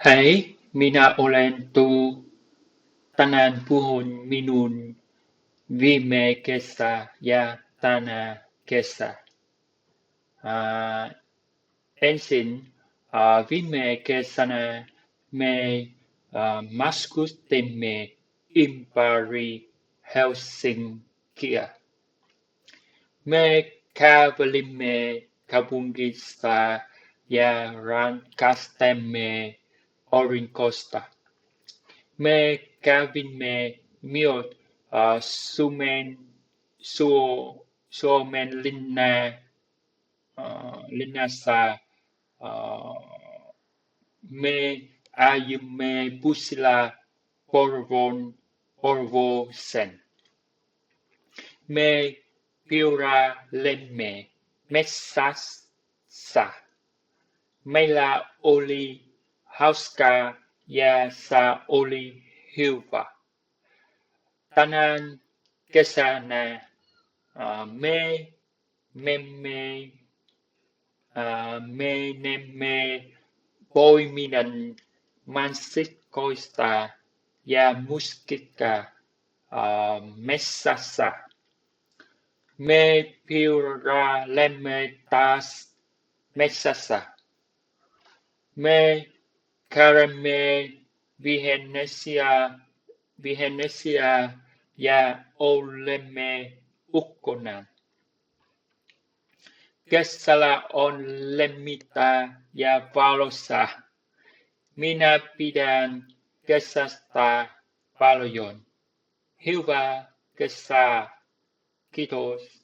Hãy mina olen tu tanan puhun minun viime kesä ja tänä kesä. Ensin viime kesänä me matkustimme ympäri Helsinkiä. Me kävelimme kaupungissa ja rakastimme aurinkosta. Me kävimme myös Suomen linnassa. Me ajoimme bussilla Porvooseen. Me pyöräilimme metsässä. Meillä oli hauskaa ja se oli hyvä. Tänään kesänä menemme poimimaan mansikoista ja mustikkaa metsässä. Me pyöräilemme taas metsässä. Me käärimme vihanneksia ja olemme ulkona. Kesällä on lämmintä ja valoisaa. Minä pidän kesästä paljon. Hyvää kesää. Kiitos.